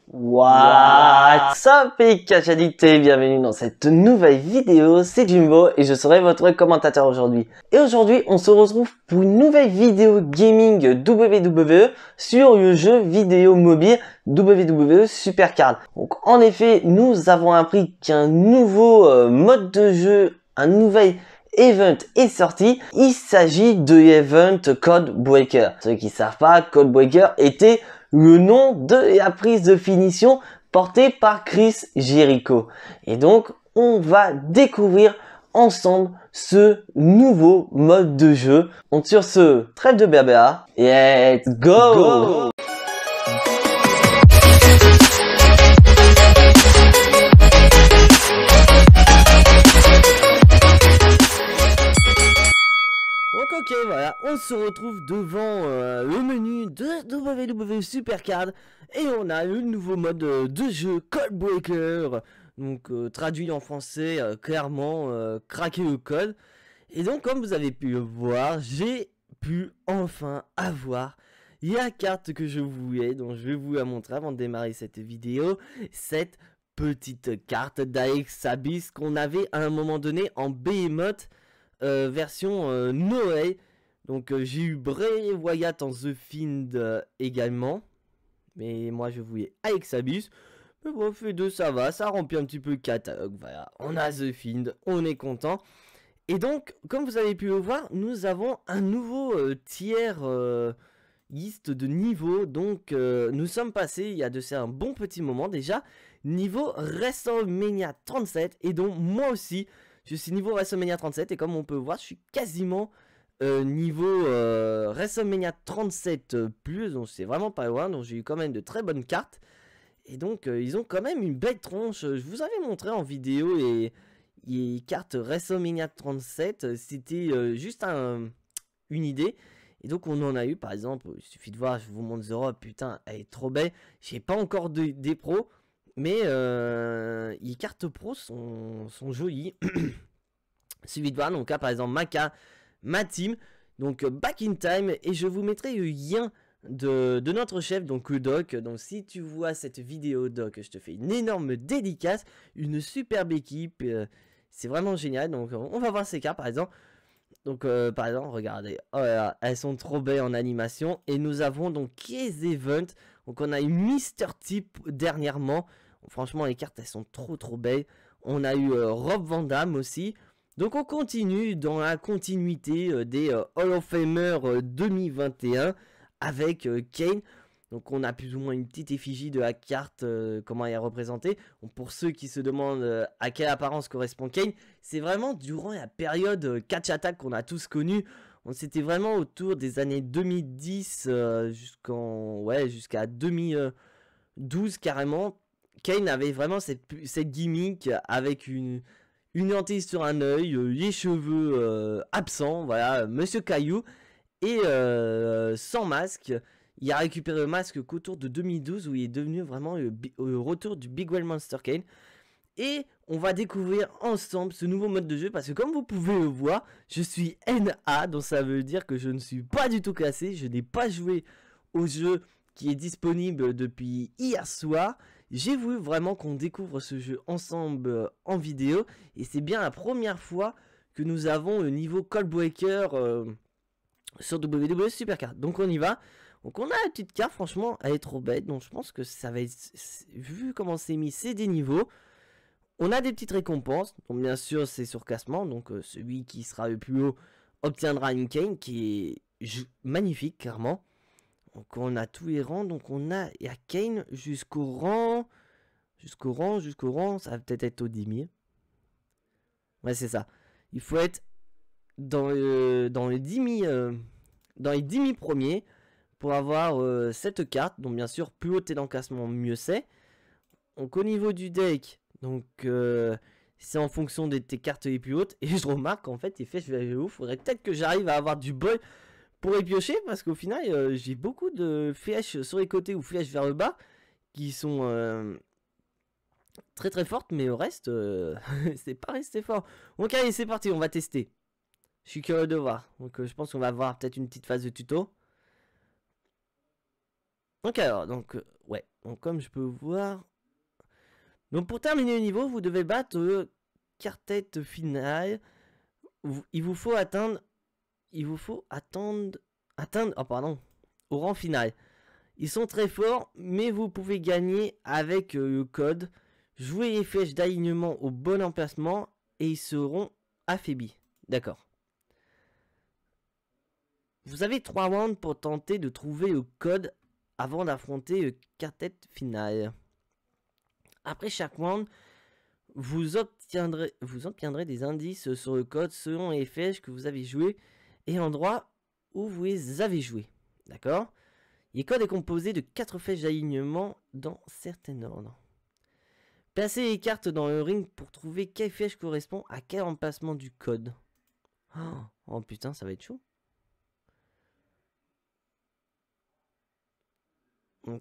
What's up les catch addicts et bienvenue dans cette nouvelle vidéo, c'est Jimbo et je serai votre commentateur aujourd'hui. Et aujourd'hui on se retrouve pour une nouvelle vidéo gaming WWE sur le jeu vidéo mobile WWE Supercard. Donc en effet nous avons appris qu'un nouveau mode de jeu, un nouvel event est sorti. Il s'agit de l'event Codebreaker. Ceux qui savent pas, Codebreaker était le nom de la prise de finition portée par Chris Jericho. Et donc, on va découvrir ensemble ce nouveau mode de jeu. Donc sur ce, trêve de blabla, let's go! Ok, voilà, on se retrouve devant le menu de WWE Supercard et on a le nouveau mode de jeu Codebreaker, donc traduit en français clairement craquer le code. Et donc comme vous avez pu le voir, j'ai pu enfin avoir la carte que je voulais, donc je vais vous la montrer avant de démarrer cette vidéo. Cette petite carte d'Alex Abyss qu'on avait à un moment donné en Behemoth. Version Noé. Donc j'ai eu Bray Wyatt en The Fiend également. Mais moi je voulais Alex Abyss. Mais bon, fait deux ça va, ça remplit un petit peu le catalogue. Voilà, on a The Fiend, on est content. Et donc, comme vous avez pu le voir, nous avons un nouveau tiers liste de niveau. Donc nous sommes passés, il y a de ça un bon petit moment déjà, niveau WrestleMania 37. Et donc moi aussi, je suis niveau WrestleMania 37 et comme on peut voir, je suis quasiment niveau WrestleMania 37 plus, donc c'est vraiment pas loin, donc j'ai eu quand même de très bonnes cartes. Et donc ils ont quand même une belle tronche, je vous avais montré en vidéo les cartes WrestleMania 37, c'était juste une idée. Et donc on en a eu par exemple, il suffit de voir, je vous montre The Rock, putain, elle est trop belle, j'ai pas encore des pros. Mais les cartes pro sont jolies. Suivi de voir, donc là par exemple ma team, donc Back in Time, et je vous mettrai le lien de notre chef, donc le Doc. Donc si tu vois cette vidéo Doc, je te fais une énorme dédicace, une superbe équipe, c'est vraiment génial. Donc on va voir ces cartes par exemple. Donc par exemple regardez, oh là là, elles sont trop belles en animation. Et nous avons donc les events, donc on a eu Mr. Tip dernièrement. Franchement les cartes elles sont trop belles. On a eu Rob Van Dam aussi. Donc on continue dans la continuité des Hall of Famer 2021 avec Kane. Donc on a plus ou moins une petite effigie de la carte, comment elle est représentée. Donc, pour ceux qui se demandent à quelle apparence correspond Kane, c'est vraiment durant la période catch attack qu'on a tous connu. C'était vraiment autour des années 2010 jusqu'à 2012 carrément. Kane avait vraiment cette gimmick avec une lentille sur un œil, les cheveux absents, voilà, Monsieur Caillou, et sans masque. Il a récupéré le masque qu'autour de 2012 où il est devenu vraiment le retour du Big Well Monster Kane. Et on va découvrir ensemble ce nouveau mode de jeu parce que comme vous pouvez le voir, je suis NA, donc ça veut dire que je ne suis pas du tout classé, je n'ai pas joué au jeu qui est disponible depuis hier soir. J'ai voulu vraiment qu'on découvre ce jeu ensemble en vidéo. Et c'est bien la première fois que nous avons le niveau Codebreaker sur WWE Supercard. Donc on y va. Donc on a la petite carte, franchement, elle est trop bête. Donc je pense que ça va être, vu comment c'est mis, c'est des niveaux. On a des petites récompenses. Donc bien sûr c'est sur classement. Donc celui qui sera le plus haut obtiendra une Kane qui est magnifique, clairement. Donc on a tous les rangs, donc on a Kane jusqu'au rang, ça va peut-être être au 10 000. Ouais c'est ça. Il faut être dans les 10 000 premiers pour avoir cette carte. Donc bien sûr, plus haut t'es dans le classement, mieux c'est. Donc au niveau du deck, donc c'est en fonction de tes cartes les plus hautes. Et je remarque qu'en fait les flèches vers le haut, faudrait peut-être que j'arrive à avoir du bol pour les piocher parce qu'au final j'ai beaucoup de flèches sur les côtés ou flèches vers le bas qui sont très fortes, mais au reste c'est pas resté fort. Donc allez c'est parti, on va tester. Je suis curieux de voir. Donc je pense qu'on va avoir peut-être une petite phase de tuto. Donc alors, donc, ouais. Donc comme je peux voir... Donc pour terminer le niveau, vous devez battre le quartet final. Il vous faut atteindre... Oh pardon. Au rang final. Ils sont très forts, mais vous pouvez gagner avec le code. Jouez les flèches d'alignement au bon emplacement et ils seront affaiblis. D'accord. Vous avez 3 rounds pour tenter de trouver le code avant d'affronter le quartet final. Après chaque round, vous obtiendrez des indices sur le code selon les flèches que vous avez jouées et l'endroit où vous les avez jouées. D'accord? Le code est composé de 4 flèches d'alignement dans certains ordres. Placez les cartes dans le ring pour trouver quelle flèche correspond à quel emplacement du code. Oh putain, ça va être chaud.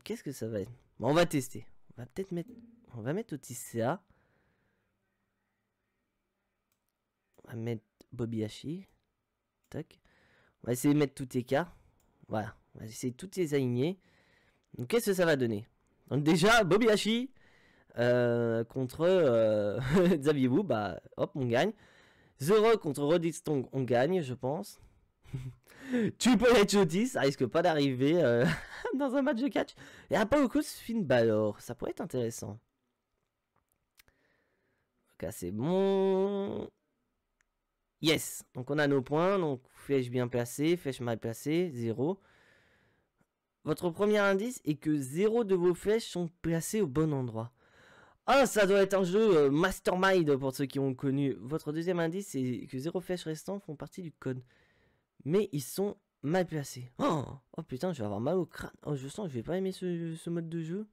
Qu'est-ce que ça va être? Bon, on va tester. On va peut-être mettre... On va mettre Otisea. On va mettre Bobiashi. Tac. On va essayer de mettre toutes les cartes. Voilà. On va essayer de toutes les aligner. Donc qu'est-ce que ça va donner? Donc déjà, Bobiashi contre Xavier Wu. Bah hop, on gagne. Zero contre Rodistong, on gagne, je pense. Tu peux être Chotis, ça risque pas d'arriver dans un match de catch. Et après au coup, Finn Balor, ça pourrait être intéressant. Ok, c'est bon. Yes, donc on a nos points. Donc flèche bien placée, flèche mal placée, 0. Votre premier indice est que 0 de vos flèches sont placées au bon endroit. Ah, ça doit être un jeu Mastermind pour ceux qui ont connu. Votre deuxième indice est que 0 flèches restantes font partie du code. Mais ils sont mal placés. Oh putain, je vais avoir mal au crâne. Oh, je sens que je vais pas aimer ce mode de jeu.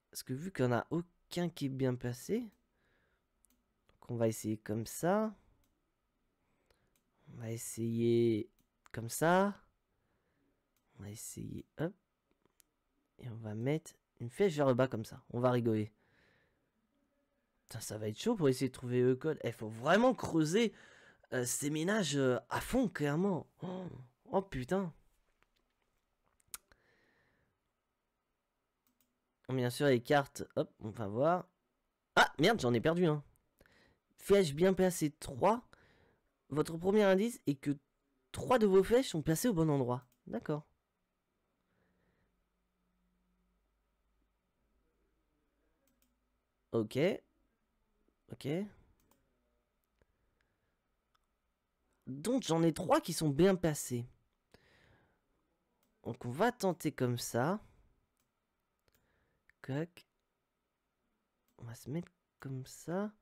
Parce que vu qu'il n'y en a aucun qui est bien placé. Donc on va essayer comme ça. On va essayer comme ça. On va essayer, hop. Et on va mettre une flèche vers le bas comme ça. On va rigoler. Putain, ça va être chaud pour essayer de trouver le code. Il faut vraiment creuser ces ménages à fond, clairement. Oh putain. Bien sûr, les cartes, hop, on va voir. Ah, merde, j'en ai perdu un. Flèche bien placée 3. Votre premier indice est que 3 de vos flèches sont placées au bon endroit. D'accord. Ok. Ok. Donc j'en ai 3 qui sont bien placés. Donc on va tenter comme ça. Clac. On va se mettre comme ça.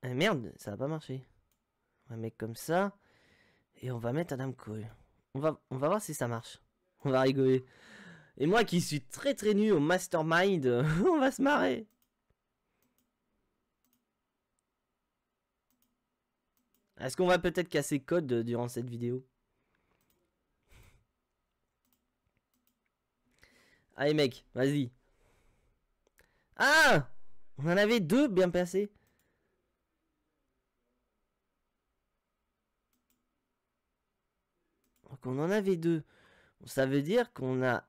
Ah, merde, ça va pas marcher. On va mettre comme ça. Et on va mettre Adam Cole. On va voir si ça marche. On va rigoler. Et moi qui suis très nul au Mastermind, on va se marrer. Est-ce qu'on va peut-être casser code durant cette vidéo? Allez mec, vas-y. Ah! On en avait 2 bien placés. Donc on en avait 2. Ça veut dire qu'on a...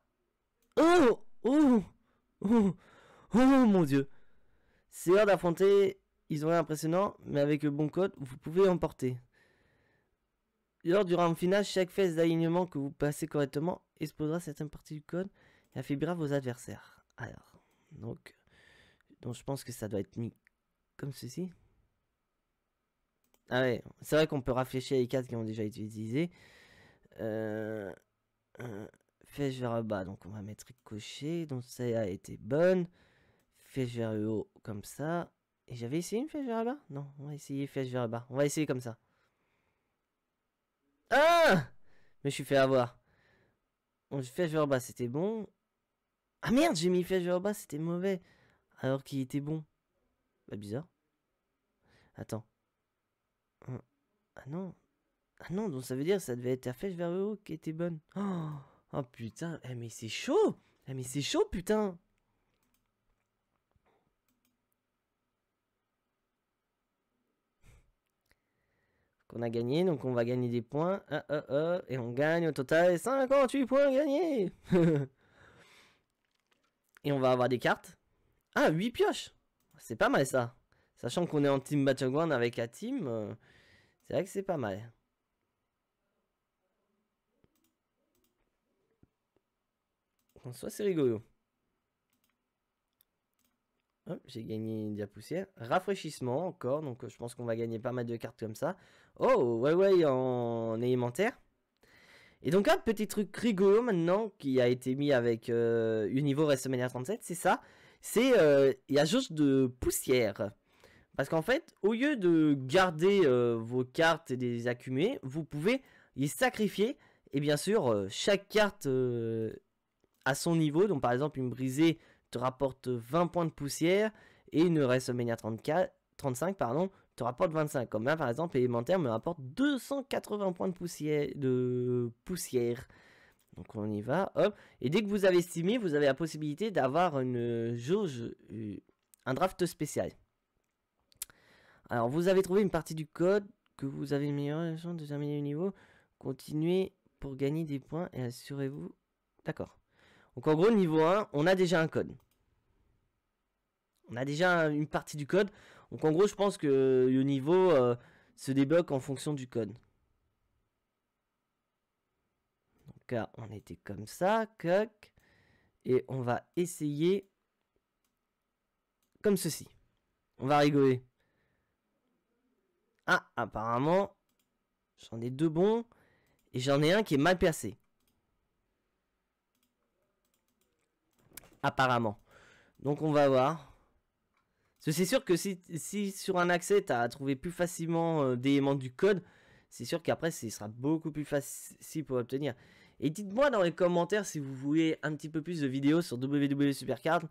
Oh! Oh! Oh! Oh mon dieu! C'est l'heure d'affronter... Ils ont l'air impressionnants, mais avec le bon code, vous pouvez emporter. Lors du round final, chaque phase d'alignement que vous passez correctement exposera certaines parties du code et affaiblira vos adversaires. Alors, donc je pense que ça doit être mis comme ceci. Ah ouais, c'est vrai qu'on peut rafléchir les cartes qui ont déjà été utilisées. Flèche vers le bas, donc on va mettre ricochet. Donc ça a été bonne. Flèche vers le haut, comme ça. Et j'avais essayé une flèche vers le bas? Non, on va essayer flèche vers le bas. On va essayer comme ça. Ah! Mais je suis fait avoir. Donc flèche vers le bas, c'était bon. Ah merde, j'ai mis flèche vers le bas, c'était mauvais. Alors qu'il était bon. Bah bizarre. Attends. Ah non. Ah non, donc ça veut dire que ça devait être la flèche vers le haut qui était bonne. Oh putain, mais c'est chaud. Mais c'est chaud, putain. qu'on a gagné. Donc on va gagner des points. Et on gagne au total 58 points gagnés. Et on va avoir des cartes. Ah, 8 pioches. C'est pas mal ça. Sachant qu'on est en team Battleground avec la team, c'est vrai que c'est pas mal. En soi, c'est rigolo. J'ai gagné de la poussière. Rafraîchissement encore, donc je pense qu'on va gagner pas mal de cartes comme ça. Oh, ouais, en élémentaire. Et donc un petit truc rigolo maintenant qui a été mis avec Univo WrestleMania 37, c'est ça. C'est la jauge de poussière. Parce qu'en fait, au lieu de garder vos cartes et de les accumuler, vous pouvez les sacrifier. Et bien sûr, chaque carte à son niveau. Donc par exemple, une brisée te rapporte 20 points de poussière. Et une WrestleMania 35, pardon, te rapporte 25. Comme là, par exemple, élémentaire me rapporte 280 points de poussière. Donc on y va, hop. Et dès que vous avez estimé, vous avez la possibilité d'avoir une jauge, un draft spécial. Alors vous avez trouvé une partie du code que vous avez amélioré la chance de terminer le niveau. Continuez pour gagner des points et assurez-vous. D'accord. Donc en gros, niveau 1, on a déjà un code. On a déjà une partie du code. Donc en gros, je pense que le niveau se débloque en fonction du code. Donc là, on était comme ça, coq. Et on va essayer comme ceci. On va rigoler. Ah, apparemment, j'en ai deux bons. Et j'en ai un qui est mal placé. Apparemment. Donc on va voir. Parce que c'est sûr que si sur un accès, tu as trouvé plus facilement d'éléments du code, c'est sûr qu'après, ce sera beaucoup plus facile pour obtenir. Et dites-moi dans les commentaires si vous voulez un petit peu plus de vidéos sur WWE Supercard.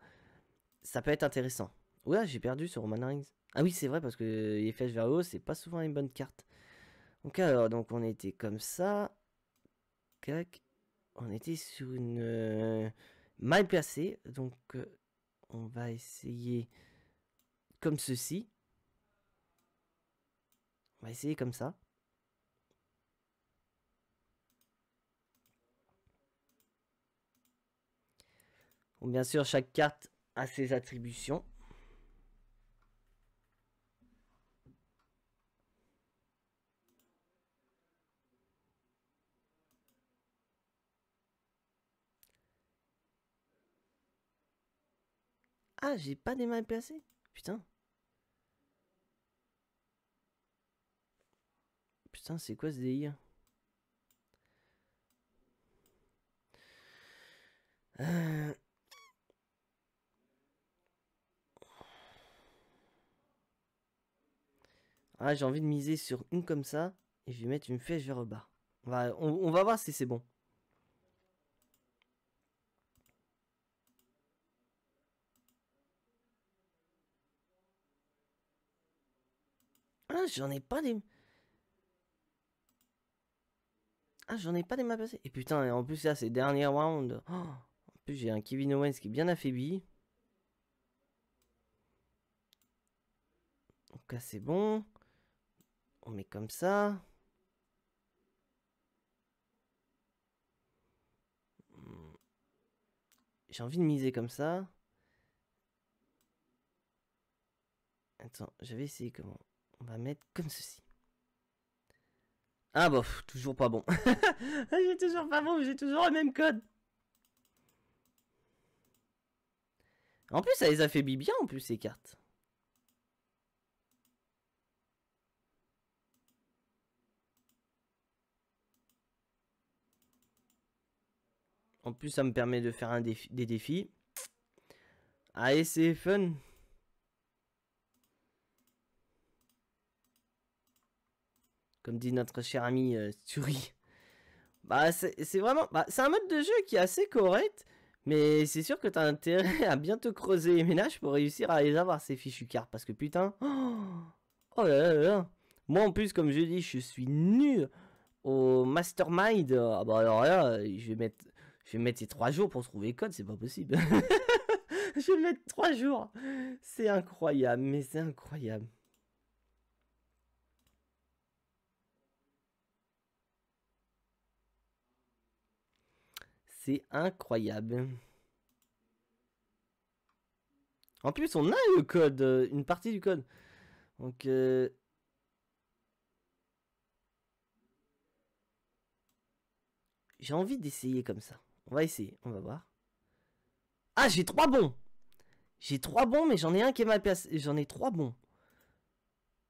Ça peut être intéressant. Ouais, j'ai perdu sur Roman Reigns. Ah oui, c'est vrai, parce que les flèches vers le haut, c'est pas souvent une bonne carte. Donc alors, donc on était comme ça. Cac. On était sur une mal placée. Donc on va essayer comme ceci. On va essayer comme ça. Bon, bien sûr, chaque carte a ses attributions. Ah, j'ai pas des mal placés. Putain. Putain, c'est quoi ce délire? Ah, j'ai envie de miser sur une comme ça. Et je vais mettre une flèche vers le bas. On va voir si c'est bon. Ah, j'en ai pas des... Ah, j'en ai pas des mal placés. Et putain, en plus là, c'est dernier round. Oh, en plus, j'ai un Kevin Owens qui est bien affaibli. Donc là, c'est bon. On met comme ça. J'ai envie de miser comme ça. Attends, j'avais essayé comment? On va mettre comme ceci. Ah bof, toujours pas bon. J'ai toujours pas bon, j'ai toujours le même code. En plus, ça les affaiblit bien en plus ces cartes. En plus, ça me permet de faire des défis. Allez, c'est fun. Comme dit notre cher ami Turi. Bah, c'est vraiment... Bah, c'est un mode de jeu qui est assez correct. Mais c'est sûr que t'as intérêt à bien te creuser les ménages pour réussir à les avoir, ces fichues cartes. Parce que putain... Oh là là là. Moi, en plus, comme je dis, je suis nul au Mastermind. Ah bah alors là, je vais mettre ces 3 jours pour trouver le code, c'est pas possible. Je vais mettre 3 jours. C'est incroyable, mais c'est incroyable. C'est incroyable. En plus, on a le code, une partie du code. Donc, j'ai envie d'essayer comme ça. On va essayer, on va voir. Ah, j'ai 3 bons. J'ai 3 bons, mais j'en ai un qui est mal placé. J'en ai 3 bons.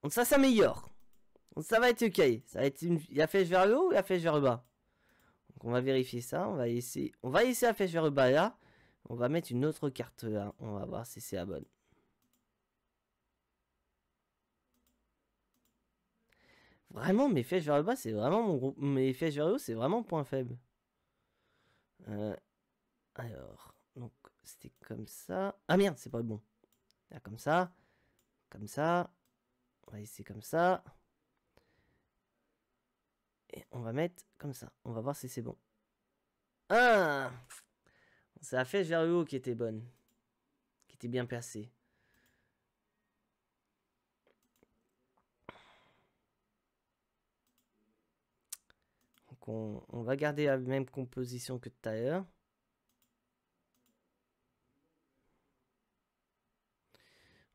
Donc ça s'améliore. Donc ça va être ok. Ça va être la flèche vers le haut ou la flèche vers le bas. Donc on va vérifier ça. On va essayer la flèche vers le bas là. On va mettre une autre carte là. On va voir si c'est la bonne. Vraiment, mes flèches vers le bas, c'est vraiment mon groupe. Mes flèches vers le haut, c'est vraiment point faible. Alors, donc c'était comme ça. Ah merde, c'est pas bon. Là, comme ça. Comme ça. On va essayer comme ça. Et on va mettre comme ça. On va voir si c'est bon. Ah! C'est la flèche vers le haut qui était bonne. Qui était bien placée. Donc on va garder la même composition que tout à l'heure.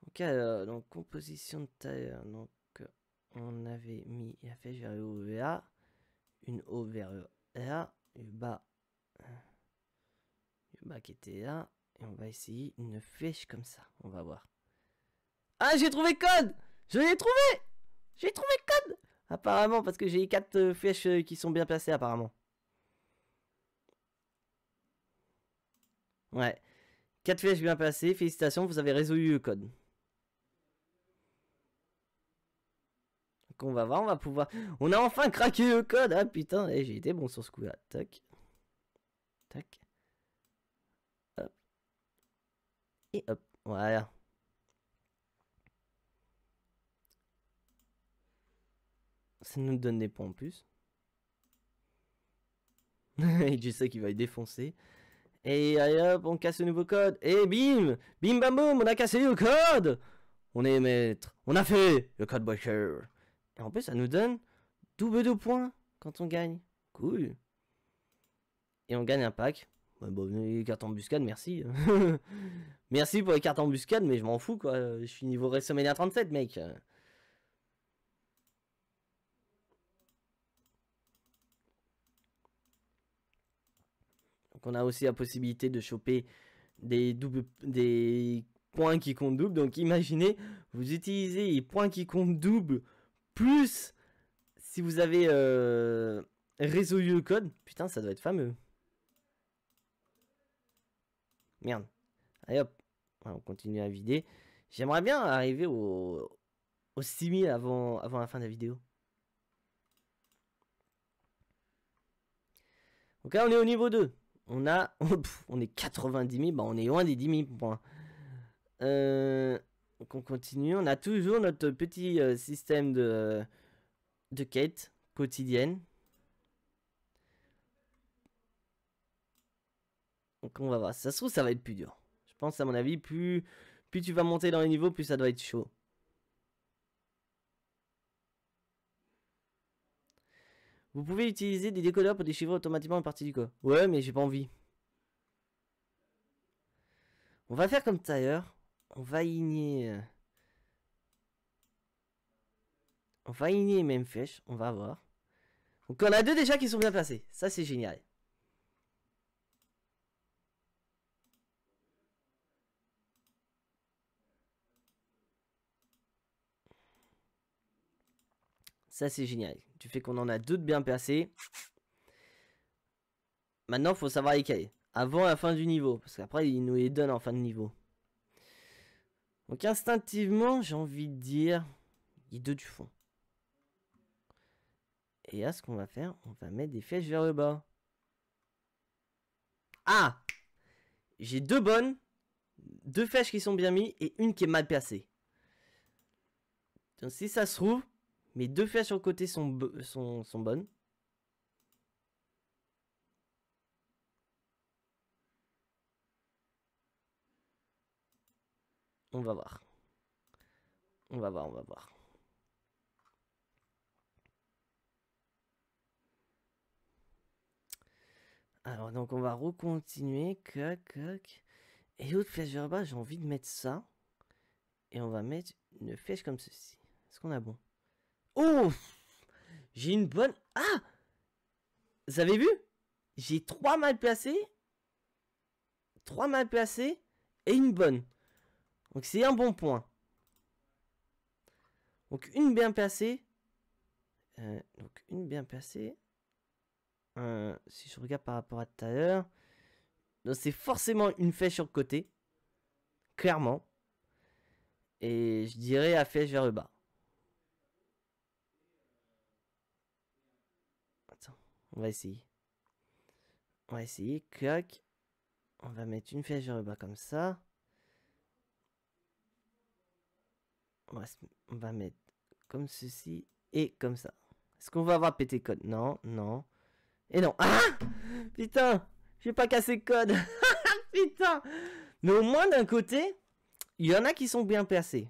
Ok, alors, donc composition de tout à l'heure. Donc on avait mis la flèche vers le haut là. Une haut vers le là. Le bas qui était là. Et on va essayer une flèche comme ça. On va voir. Ah, j'ai trouvé code! Je l'ai trouvé! J'ai trouvé code! Apparemment, parce que j'ai 4 flèches qui sont bien placées, apparemment. Ouais. 4 flèches bien placées. Félicitations, vous avez résolu le code. Donc on va voir, on va pouvoir... On a enfin craqué le code! Ah putain, j'ai été bon sur ce coup-là. Tac. Tac. Hop. Et hop. Voilà. Ça nous donne des points en plus. Et je sais qu'il va y défoncer. Et allez hop, on casse le nouveau code. Et bim! Bim bam boum, on a cassé le code! On est maître. On a fait le code breaker. Et en plus, ça nous donne double de points quand on gagne. Cool. Et on gagne un pack. Ouais, bon, les cartes embuscade, merci. Merci pour les cartes embuscade, mais je m'en fous quoi. Je suis niveau WrestleMania 37, mec. Donc on a aussi la possibilité de choper des points qui comptent double. Donc imaginez, vous utilisez les points qui comptent double plus si vous avez résolu le code. Putain, ça doit être fameux. Merde. Allez hop. On continue à vider. J'aimerais bien arriver au 6000 avant la fin de la vidéo. Donc là, on est au niveau 2. On a... on est 90 000. Bah, on est loin des 10 000 points. Donc on continue. On a toujours notre petit système de quête quotidienne. Donc on va voir. Ça se trouve, ça va être plus dur. Je pense, à mon avis, plus tu vas monter dans les niveaux, plus ça doit être chaud. Vous pouvez utiliser des décodeurs pour déchiffrer automatiquement une partie du code. Ouais, mais j'ai pas envie. On va faire comme tout à l'heure. On va aligner... On va aligner les mêmes flèches. On va voir. Donc on a 2 déjà qui sont bien placés. Ça, c'est génial. Ça, c'est génial. Du fait qu'on en a 2 de bien placés. Maintenant, il faut savoir lesquels. Avant la fin du niveau. Parce qu'après, il nous les donne en fin de niveau. Donc instinctivement, j'ai envie de dire... les 2 du fond. Et là, ce qu'on va faire, on va mettre des flèches vers le bas. Ah! J'ai 2 bonnes. 2 flèches qui sont bien mises et une qui est mal placée. Donc si ça se trouve, mes 2 flèches sur le côté sont bonnes. On va voir. On va voir, on va voir. Alors, donc, on va recontinuer. Coc. Et l'autre flèche vers le bas, j'ai envie de mettre ça. Et on va mettre une flèche comme ceci. Est-ce qu'on a bon? Oh! J'ai une bonne... Ah! Vous avez vu? J'ai 3 mal placés. 3 mal placés. Et une bonne. Donc c'est un bon point. Donc une bien placée. Donc une bien placée. Si je regarde par rapport à tout à l'heure. Donc c'est forcément une flèche sur le côté. Clairement. Et je dirais la flèche vers le bas. Attends, on va essayer. On va essayer. Clac. On va mettre une flèche vers le bas comme ça. On va mettre comme ceci et comme ça. Est-ce qu'on va avoir pété code? Non, non. Et non. Ah! Putain! J'ai pas cassé le code. Putain! Mais au moins d'un côté, il y en a qui sont bien placés.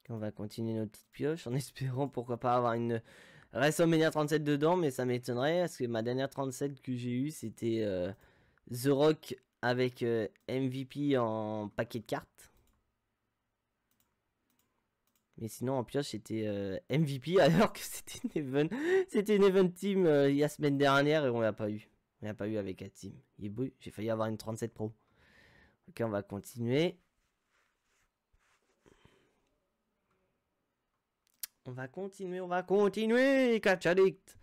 On va continuer notre petite pioche en espérant pourquoi pas avoir une WrestleMania 37 dedans, mais ça m'étonnerait parce que ma dernière 37 que j'ai eue c'était The Rock avec MVP en paquet de cartes. Mais sinon en pioche c'était MVP alors que c'était une event team il y a semaine dernière et on l'a pas eu. On l'a pas eu avec la team. Il est beau, j'ai failli avoir une 37 Pro. Ok, on va continuer. On va continuer, Catch Addict.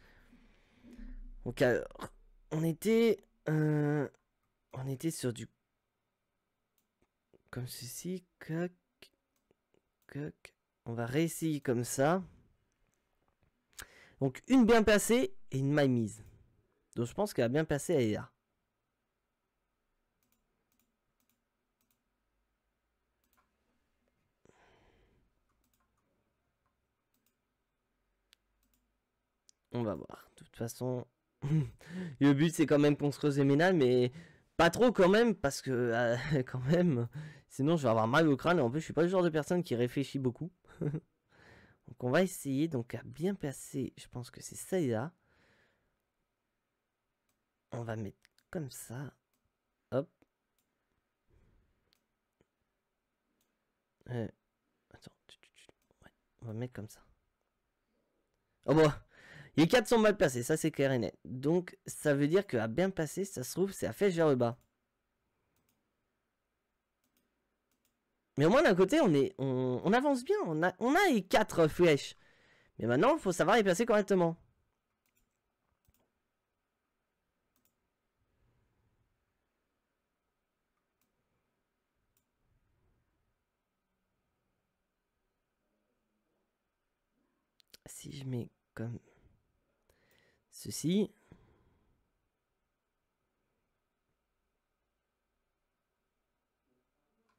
Donc alors, on était sur du comme ceci, coq. On va réessayer comme ça. Donc une bien placée et une mal mise. Donc je pense qu'elle a bien placée, elle est là. On va voir. De toute façon, le but c'est quand même qu'on se creuse les ménales, mais pas trop quand même, parce que quand même, sinon je vais avoir mal au crâne. Et en plus, je suis pas le genre de personne qui réfléchit beaucoup. Donc on va essayer donc à bien placer. Je pense que c'est ça et là. On va mettre comme ça. Hop. Attends. Ouais, on va mettre comme ça. Oh bon. Les 4 sont mal placés, ça c'est clair et net. Donc ça veut dire qu'à bien passer, ça se trouve, c'est à flèche vers le bas. Mais au moins d'un côté, on avance bien. On a les 4 flèches. Mais maintenant, il faut savoir les placer correctement. Si je mets comme ceci.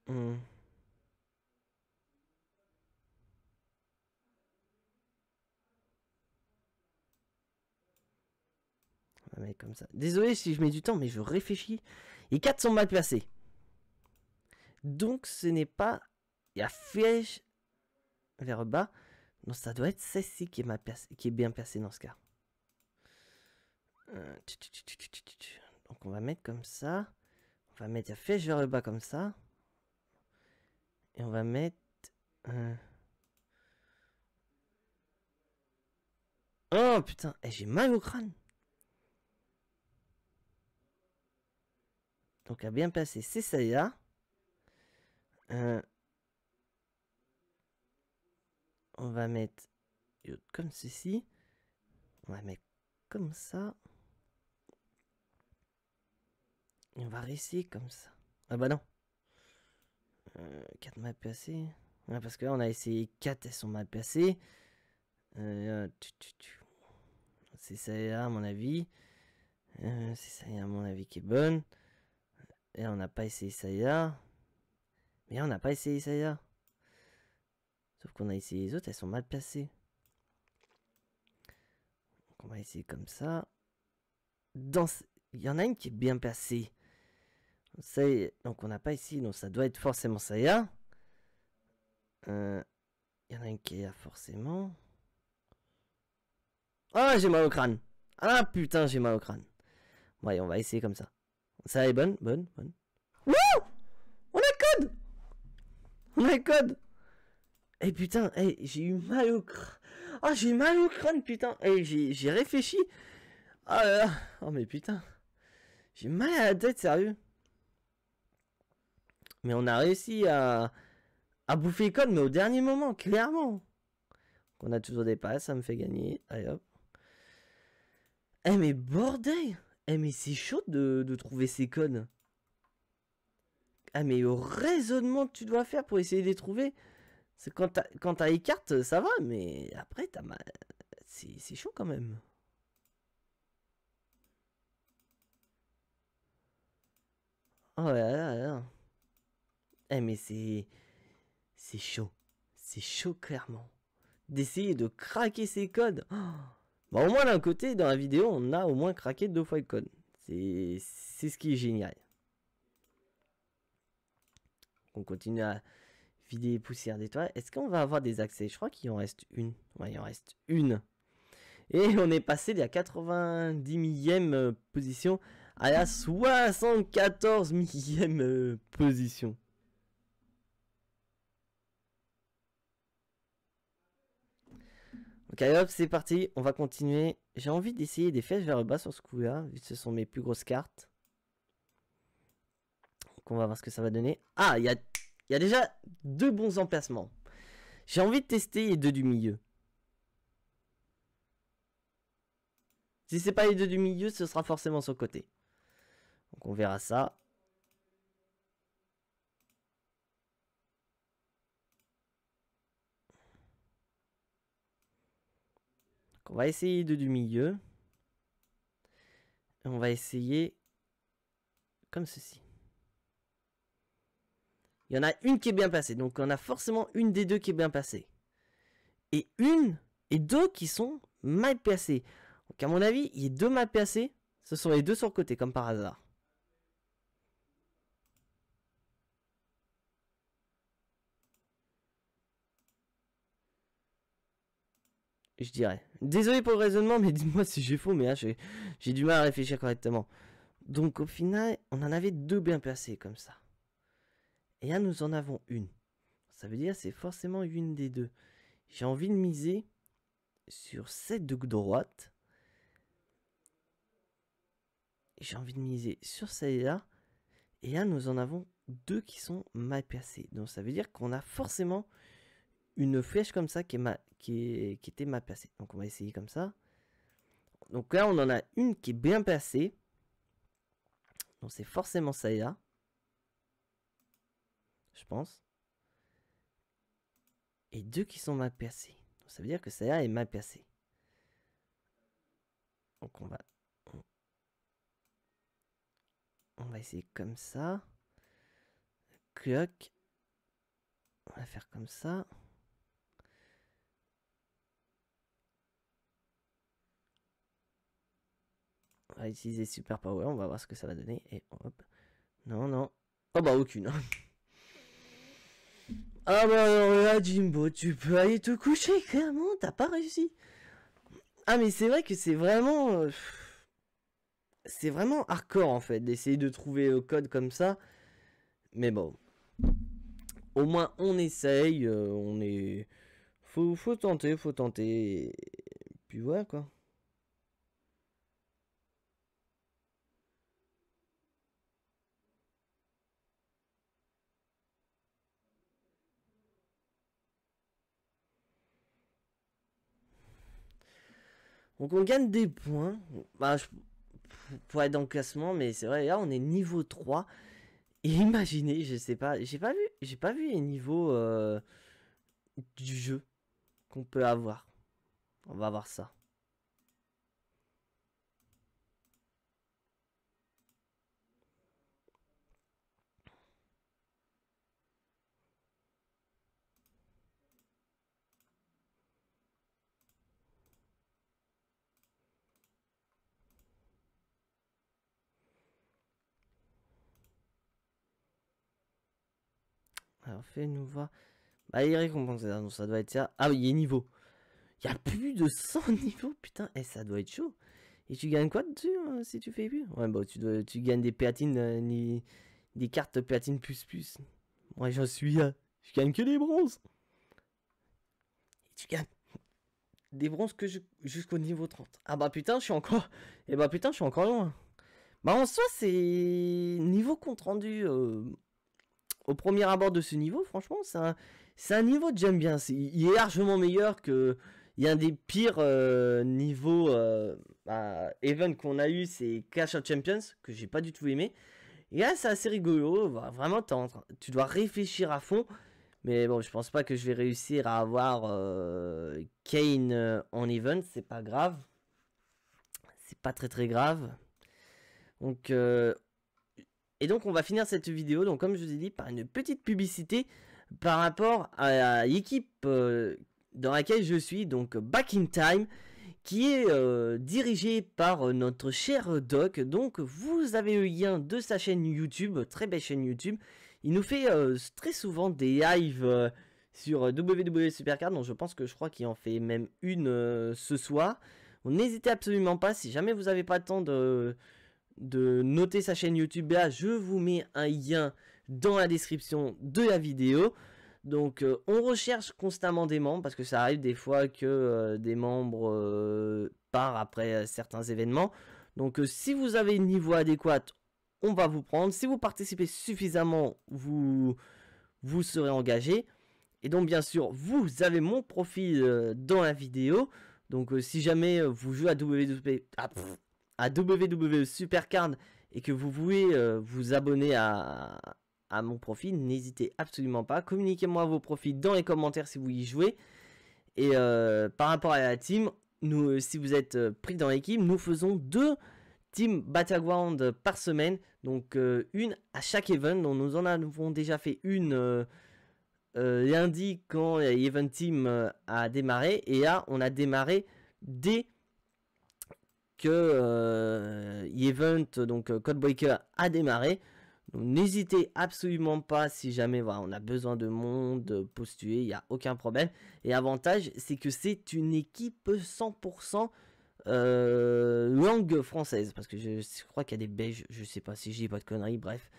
On va mettre comme ça. Désolé si je mets du temps, mais je réfléchis. Les 4 sont mal placés. Donc ce n'est pas la flèche vers le bas. Non, ça doit être celle-ci qui est mal placée, qui est bien placée dans ce cas. Donc on va mettre comme ça. On va mettre la flèche vers le bas comme ça. Et on va mettre... Oh putain, j'ai mal au crâne. Donc à bien passer, c'est ça là. On va mettre comme ceci. On va mettre comme ça. Et on va réessayer comme ça. Ah bah non. 4 mal placés. Ouais, parce que là on a essayé 4, elles sont mal placées. C'est ça là à mon avis. C'est ça là à mon avis qui est bonne. Et on n'a pas essayé ça là. Mais on n'a pas essayé ça là. Sauf qu'on a essayé les autres, elles sont mal placées. On va essayer comme ça. Il y en a une qui est bien passée. Donc on n'a pas ici, donc ça doit être forcément Saya. Il y en a une qui est là forcément. Ah, j'ai mal au crâne. Ah putain, j'ai mal au crâne. Ouais, on va essayer comme ça. Ça est bonne. Wouh! On a code! On a code! Eh putain, j'ai eu mal au crâne. Ah, j'ai eu mal au crâne, putain. J'ai réfléchi. Ah là là. Oh mais putain. J'ai mal à la tête, sérieux. Mais on a réussi à bouffer le code, mais au dernier moment, clairement. On a toujours des passes, ça me fait gagner. Allez hop. Eh mais bordel! Eh mais c'est chaud de trouver ces codes. Ah mais le raisonnement que tu dois faire pour essayer de les trouver. C'est quand t'as les cartes, ça va, mais après t'as mal. C'est chaud quand même. Oh là là là. Eh mais c'est chaud. C'est chaud clairement. D'essayer de craquer ces codes. Oh. Bah, au moins d'un côté, dans la vidéo, on a au moins craqué 2 fois le code. C'est ce qui est génial. On continue à vider les poussières d'étoiles. Est-ce qu'on va avoir des accès? Je crois qu'il en reste une. Ouais, il en reste une. Et on est passé de la 90 millième position à la 74 millième position. Ok, hop, c'est parti. On va continuer. J'ai envie d'essayer des flèches vers le bas sur ce coup-là, vu que ce sont mes plus grosses cartes. Donc on va voir ce que ça va donner. Ah, il y a déjà 2 bons emplacements. J'ai envie de tester les 2 du milieu. Si c'est pas les 2 du milieu, ce sera forcément sur le côté. Donc on verra ça. Donc on va essayer les 2 du milieu. Et on va essayer comme ceci. Il y en a une qui est bien passée. Donc on a forcément une des 2 qui est bien passée. Et 2 qui sont mal placées. Donc à mon avis, il y a 2 mal placées. Ce sont les 2 sur le côté, comme par hasard. Je dirais. Désolé pour le raisonnement, mais dis-moi si j'ai faux, mais là j'ai du mal à réfléchir correctement. Donc au final, on en avait 2 bien placées comme ça. Et là, nous en avons une. Ça veut dire c'est forcément une des 2. J'ai envie de miser sur cette de droite. J'ai envie de miser sur celle-là. Et là, nous en avons 2 qui sont mal placées. Donc ça veut dire qu'on a forcément une flèche comme ça qui était mal placée. Donc on va essayer comme ça. Donc là, on en a une qui est bien placée. Donc c'est forcément celle-là. Je pense. Et 2 qui sont mal placées. Donc ça veut dire que celle-là est mal placée. Donc on va essayer comme ça. Cloc. On va faire comme ça. On va utiliser Super Power. On va voir ce que ça va donner. Et hop. Non. Oh bah aucune. Ah bah alors là, Jimbo, tu peux aller te coucher, clairement, t'as pas réussi. Ah mais c'est vrai que c'est vraiment hardcore en fait, d'essayer de trouver le code comme ça. Mais bon. Au moins on essaye, on est... Faut tenter, Et puis voilà quoi. Donc on gagne des points. Bah, pour être dans le classement, mais c'est vrai, là on est niveau 3. Et imaginez, je sais pas, j'ai pas vu les niveaux du jeu qu'on peut avoir. On va voir ça. Alors fais-nous voir. Bah les récompenses, donc ça doit être ça. Ah oui, il y a niveau. Il y a plus de 100 niveaux, putain, ça doit être chaud. Et tu gagnes quoi dessus si tu fais plus? Ouais, bah tu gagnes des platines, des cartes platine plus. Moi j'en suis là. Je gagne que des bronzes. Et tu gagnes des bronzes que jusqu'au niveau 30. Ah bah putain, je suis encore. Et bah putain, je suis encore loin. Bah en soi, c'est niveau compte rendu au premier abord de ce niveau. Franchement, c'est un niveau que j'aime bien. Il est largement meilleur que. Il y a un des pires niveaux event qu'on a eu, c'est Clash of Champions, que j'ai pas du tout aimé. Et là, c'est assez rigolo. Vraiment, tu dois réfléchir à fond. Mais bon, je pense pas que je vais réussir à avoir Kane en event. C'est pas grave. C'est pas très grave. Donc, et donc, on va finir cette vidéo, donc comme je vous ai dit, par une petite publicité par rapport à l'équipe dans laquelle je suis, donc Back in Time, qui est dirigée par notre cher Doc. Donc, vous avez le lien de sa chaîne YouTube, très belle chaîne YouTube. Il nous fait très souvent des lives sur WWE Supercard, donc je crois qu'il en fait même une ce soir. N'hésitez absolument pas, si jamais vous n'avez pas le temps de noter sa chaîne YouTube là, je vous mets un lien dans la description de la vidéo. Donc on recherche constamment des membres, parce que ça arrive des fois que des membres partent après certains événements. Donc si vous avez le niveau adéquat, on va vous prendre. Si vous participez suffisamment, vous serez engagé. Et donc bien sûr, vous avez mon profil dans la vidéo. Donc si jamais vous jouez à WWE Supercard et que vous voulez vous abonner à mon profil, n'hésitez absolument pas. Communiquez-moi vos profils dans les commentaires si vous y jouez. Et par rapport à la team, si vous êtes pris dans l'équipe, nous faisons 2 Team Battleground par semaine. Donc une à chaque event. Donc nous en avons déjà fait une lundi quand l'event team a démarré. Et là on a démarré dès que l'event, donc Codebreaker, a démarré. Donc n'hésitez absolument pas, si jamais voilà, on a besoin de monde, postuler, il n'y a aucun problème. Et l'avantage, c'est que c'est une équipe 100% langue française. Parce que je crois qu'il y a des Belges, je sais pas si je dis pas de conneries, bref.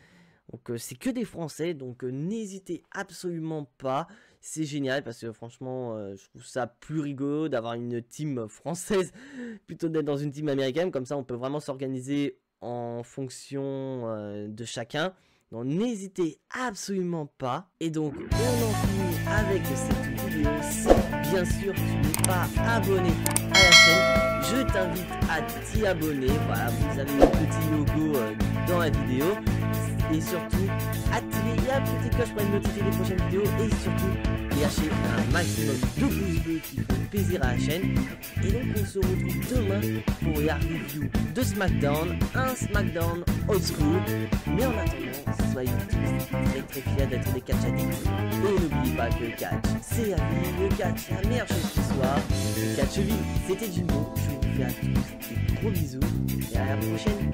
Donc c'est que des Français, donc n'hésitez absolument pas. C'est génial parce que franchement, je trouve ça plus rigolo d'avoir une team française plutôt d'être dans une team américaine. Comme ça, on peut vraiment s'organiser en fonction de chacun. Donc n'hésitez absolument pas. Et donc on en finit avec cette vidéo. Si bien sûr tu n'es pas abonné à la chaîne, je t'invite à t'y abonner. Voilà, vous avez le petit logo dans la vidéo. Et surtout, activez la petite cloche pour être notifié des prochaines vidéos. Et surtout, lâchez un maximum de pouces bleus qui font plaisir à la chaîne. Et donc, on se retrouve demain pour la review de SmackDown. Un SmackDown old school. Mais en attendant, soyez tous très fiers d'être des catch addicts. Et n'oubliez pas que le catch, c'est la vie. Le catch, c'est la meilleure chose qui soit. Le catch vie, c'était Jimbo. Je vous fais à tous des gros bisous. Et à la prochaine.